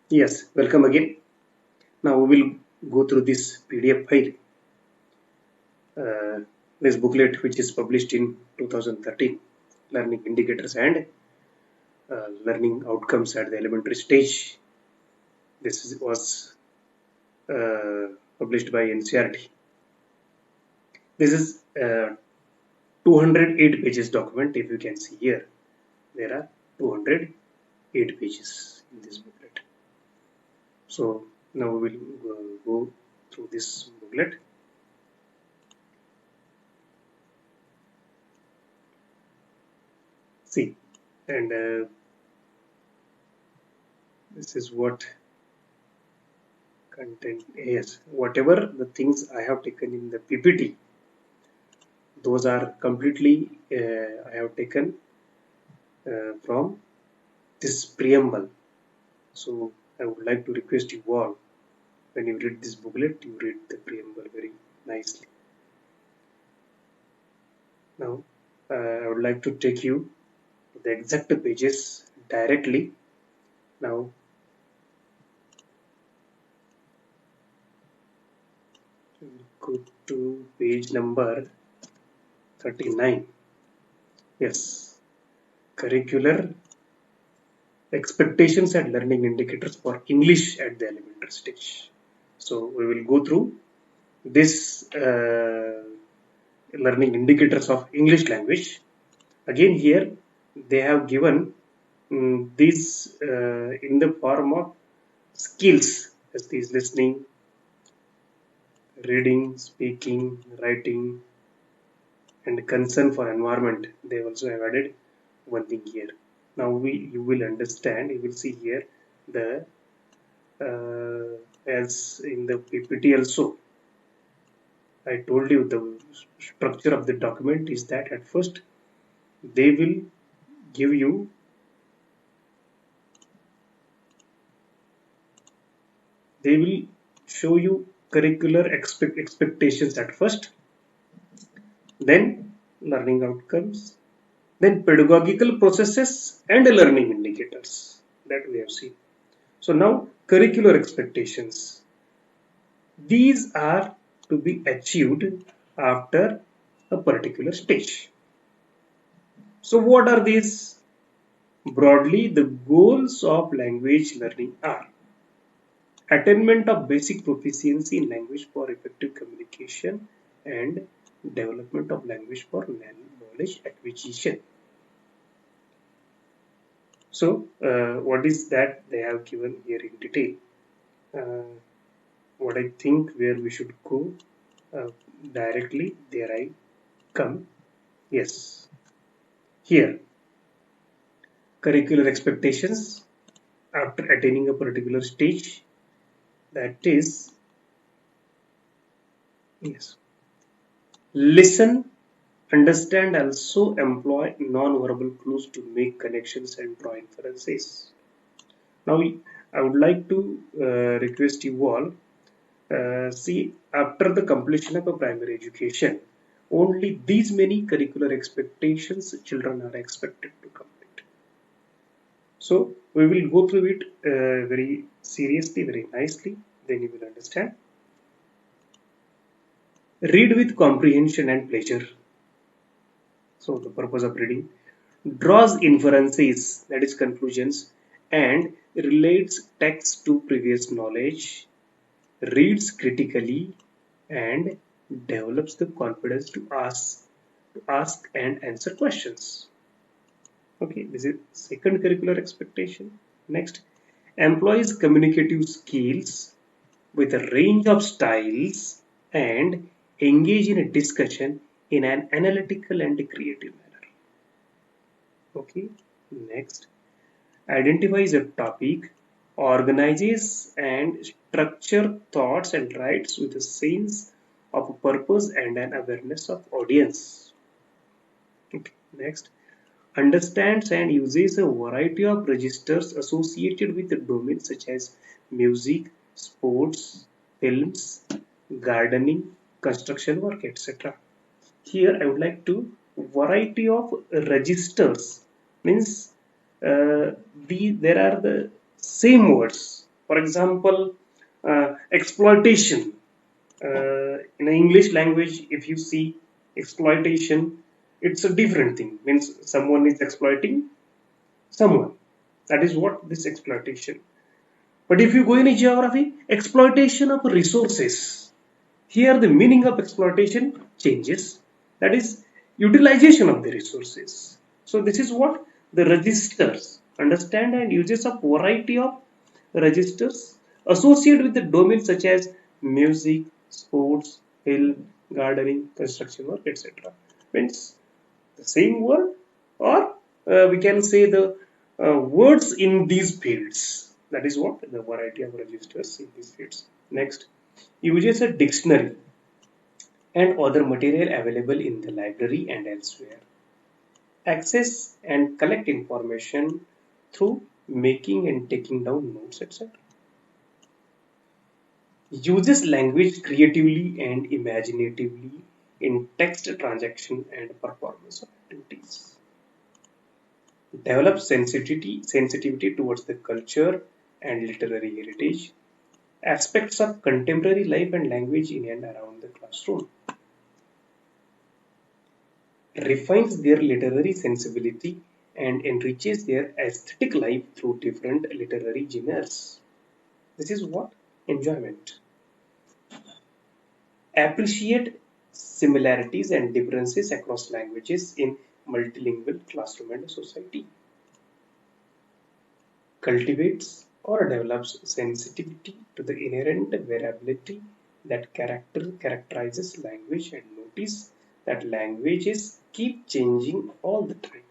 Yes, welcome again. Now we will go through this PDF file, uh, this booklet which is published in 2013, Learning Indicators and Learning Outcomes at the Elementary Stage. Was published by NCRT. This is 208 pages document. If you can see here, there are 208 pages in this booklet. So now we will go through this booklet. See, and this is what content is. Whatever the things I have taken in the PPT, those are completely I have taken from this preamble. So I would like to request you all, when you read this booklet, you read the preamble very nicely. Now I would like to take you to the exact pages directly. Now go to page number 39. Yes, curricular expectations and learning indicators for English at the elementary stage. So we will go through this learning indicators of English language. Again here they have given these in the form of skills, as is listening, reading, speaking, writing, and concern for environment. They also have added one thing here. Now you will understand, you will see here the as in the PPT also, I told you the structure of the document is that at first they will give you they will show you curricular expectations at first, then learning outcomes, then pedagogical processes and learning indicators that we have seen. So now curricular expectations. These are to be achieved after a particular stage. So what are these? Broadly, the goals of language learning are attainment of basic proficiency in language for effective communication and development of language for knowledge acquisition. So, what is that they have given here in detail? Uh, what I think where we should go uh, directly, there I come. Yes, here curricular expectations after attaining a particular stage, that is, yes, listen, understand, also employ non-verbal clues to make connections and draw inferences. Now I would like to request you all, see, after the completion of a primary education, only these many curricular expectations children are expected to complete. So we will go through it very seriously, very nicely, then you will understand. Read with comprehension and pleasure. So the purpose of reading: draws inferences, that is conclusions, and relates text to previous knowledge, reads critically, and develops the confidence to ask and answer questions. Okay, this is second curricular expectation. Next, employs communicative skills with a range of styles and engage in a discussion in an analytical and creative manner. Okay, next, identifies a topic, organizes and structure thoughts and writes with a sense of purpose and an awareness of audience. Okay. Next, understands and uses a variety of registers associated with the domain such as music, sports, films, gardening, construction work, etc. Here I would like to variety of registers, means there are the same words. For example, exploitation. In English language, if you see exploitation, it's a different thing. Means someone is exploiting someone. That is what this exploitation. But if you go in a geography, exploitation of resources. Here the meaning of exploitation changes. That is utilization of the resources. So this is what the registers understand and uses a variety of registers associated with the domains such as music, sports, film, gardening, construction work, etc. Means the same word, or we can say the words in these fields. That is what the variety of registers in these fields. Next, uses a dictionary and other material available in the library and elsewhere. Access and collect information through making and taking down notes, etc. Uses language creatively and imaginatively in text transaction and performance of activities. Develops sensitivity towards the culture and literary heritage, aspects of contemporary life and language in and around the classroom. Refines their literary sensibility and enriches their aesthetic life through different literary genres. This is what enjoyment. Appreciate similarities and differences across languages in multilingual classroom and society. Cultivates or develops sensitivity to the inherent variability that characterizes language and notice that languages keep changing all the time.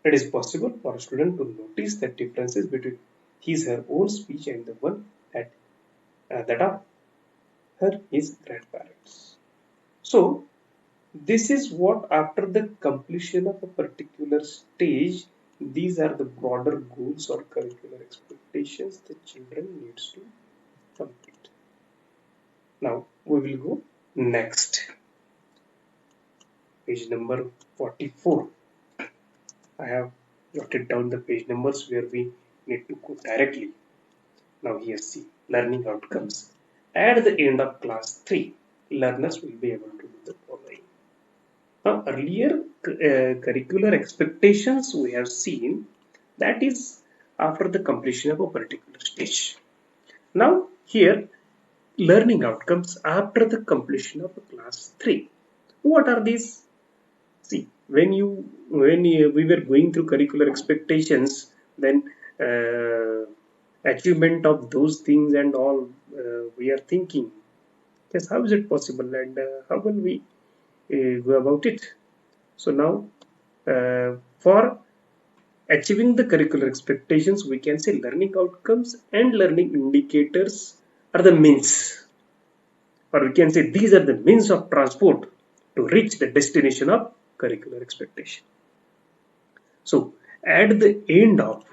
It is possible for a student to notice the differences between his/her own speech and the one that of her his grandparents. So this is what after the completion of a particular stage, these are the broader goals or curricular expectations the children needs to complete. Now we will go next. Page number 44. I have jotted down the page numbers where we need to go directly. Now here see learning outcomes. At the end of class 3, learners will be able to do the following. Now earlier curricular expectations we have seen, that is after the completion of a particular stage. Now here learning outcomes after the completion of a class 3. What are these? See, when we were going through curricular expectations, then achievement of those things and all, we are thinking, yes, how is it possible and how will we go about it? So now, for achieving the curricular expectations, we can say learning outcomes and learning indicators are the means, or we can say these are the means of transport to reach the destination of curricular expectation. So at the end of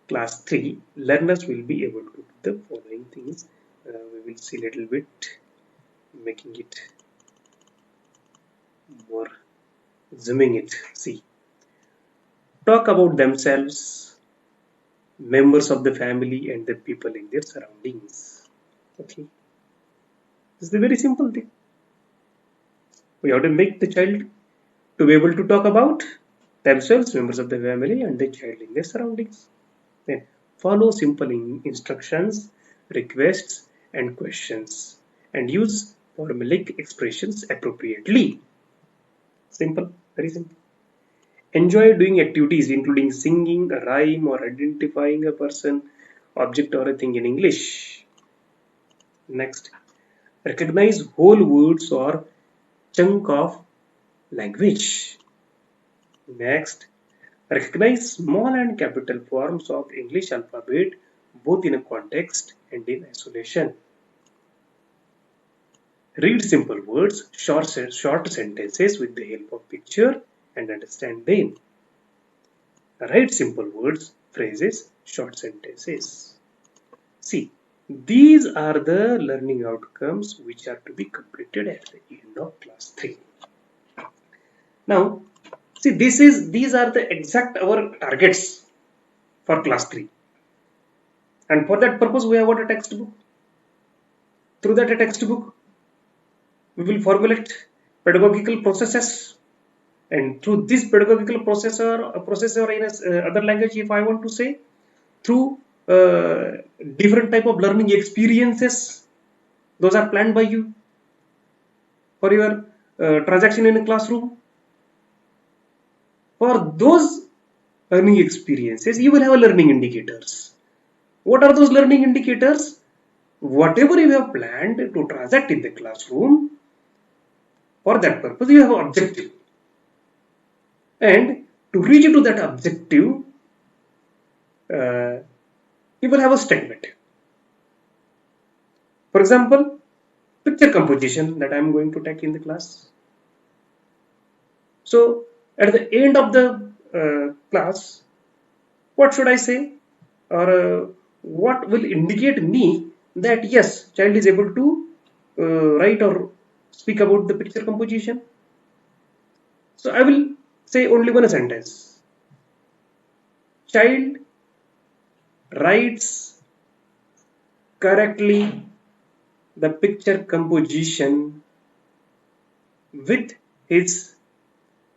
class 3, learners will be able to do the following things. We will see a little bit, making it more, zooming it. See, talk about themselves, members of the family, and the people in their surroundings. Okay, this is a very simple thing. We have to make the child to be able to talk about themselves, members of the family, and the child in their surroundings. Then follow simple instructions, requests, and questions, and use formulaic expressions appropriately. Simple, very simple. Enjoy doing activities including singing, a rhyme, or identifying a person, object, or a thing in English. Next, recognize whole words or chunk of language. Next, recognize small and capital forms of English alphabet both in a context and in isolation. Read simple words, short sentences with the help of picture and understand them. Write simple words, phrases, short sentences. See, these are the learning outcomes which are to be completed at the end of class 3. Now, see, these are the exact our targets for class 3. And for that purpose, we have got a textbook. Through that textbook, we will formulate pedagogical processes, and through this pedagogical processor in other language, if I want to say, through different type of learning experiences, those are planned by you for your transaction in a classroom. For those learning experiences, you will have learning indicators. What are those learning indicators? Whatever you have planned to transact in the classroom, for that purpose you have an objective, and to reach to that objective, uh, you will have a statement. For example, picture composition that I am going to take in the class. So at the end of the class, what should I say, or what will indicate me that yes, child is able to write or speak about the picture composition? So I will say only one sentence. Child writes correctly the picture composition with his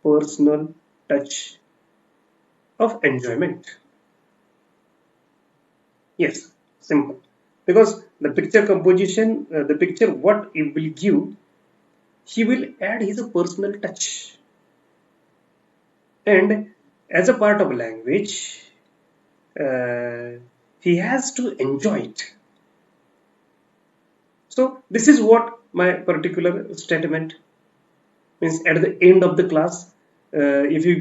personal touch of enjoyment. Yes, simple. Because the picture composition, the picture what it will give, he will add his personal touch. And as a part of language, uh, he has to enjoy it. So this is what my particular statement means. At the end of the class, if you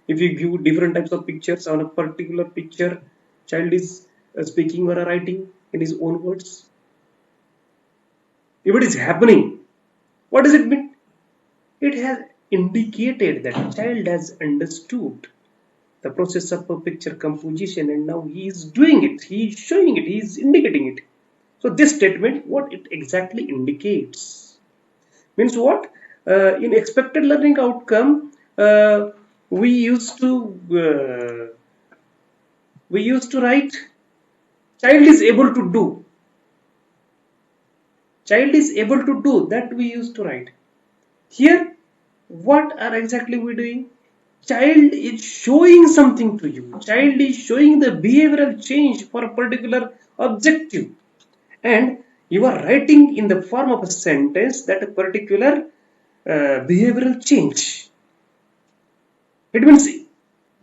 give different types of pictures on a particular picture, child is speaking or writing in his own words. If it is happening, what does it mean? It has indicated that child has understood the process of a picture composition, and now he is doing it, he is showing it, he is indicating it. So this statement, what it exactly indicates means what? In expected learning outcome, we used to write child is able to do. Child is able to do that we used to write. Here, what are exactly we doing? Child is showing something to you. Child is showing the behavioral change for a particular objective, and you are writing in the form of a sentence that a particular behavioral change. It means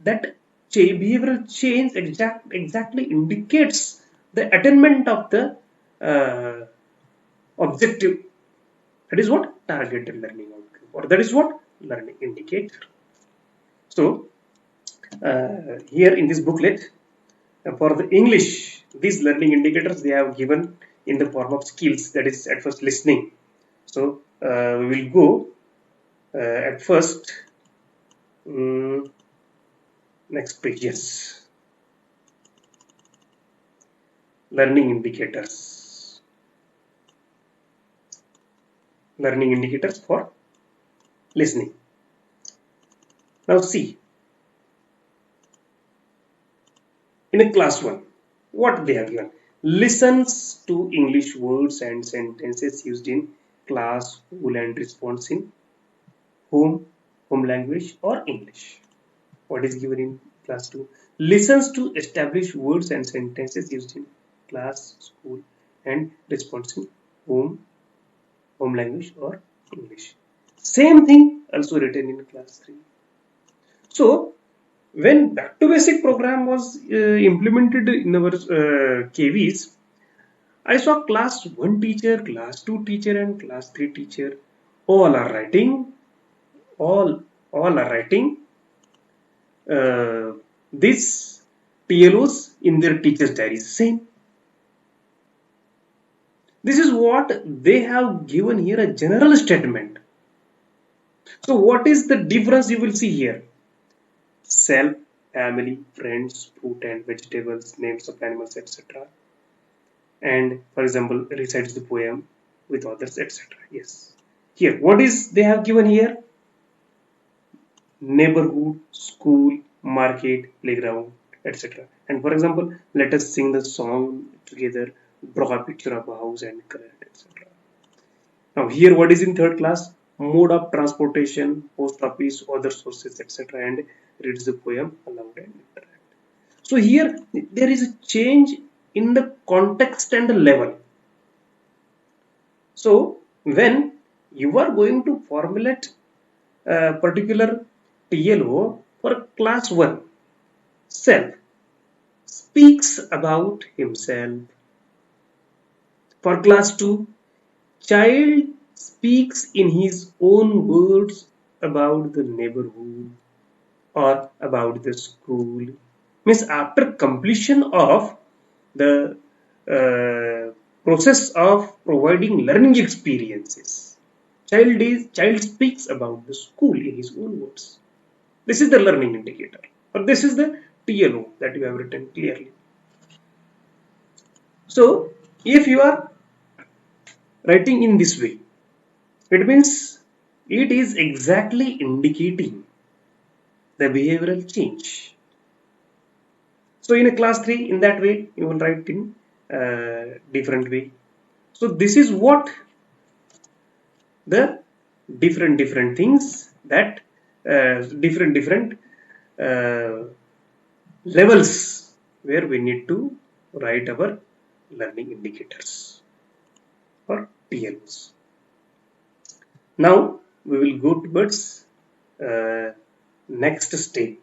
that behavioral change exactly indicates the attainment of the uh, objective. That is what targeted learning outcome, or that is what learning indicator. So here in this booklet, for the English, these learning indicators they have given in the form of skills. That is at first listening. So we will go at first next page. Yes, learning indicators. Learning indicators for listening. Now see, in a class 1, what they have given? Listens to English words and sentences used in class, school, and response in home language or English. What is given in class 2? Listens to established words and sentences used in class, school, and response in home language or English. Same thing also written in class 3. So when back to basic program was implemented in our KVs, I saw class 1 teacher, class 2 teacher, and class 3 teacher all are writing all are writing these TLOs in their teachers' diaries. Same. This is what they have given here, a general statement. So what is the difference you will see here? Self, family, friends, fruit and vegetables, names of animals, etc. And for example, recites the poem with others, etc. Yes. Here, what is they have given here? Neighborhood, school, market, playground, etc. And for example, let us sing the song together, draw a picture of a house and color it, etc. Now here what is in third class? Mode of transportation, post office, other sources, etc. and reads the poem aloud and interact. So here there is a change in the context and the level. So when you are going to formulate a particular TLO for class 1, self speaks about himself. For class 2, child speaks in his own words about the neighborhood or about the school. Means after completion of the process of providing learning experiences, child speaks about the school in his own words. This is the learning indicator, or this is the TLO that you have written clearly. So if you are writing in this way, it means it is exactly indicating the behavioral change. So in a class 3, in that way, you will write in different way. So this is what the different things that different uh, levels where we need to write our learning indicators or TLs. Now we will go towards uh, next step,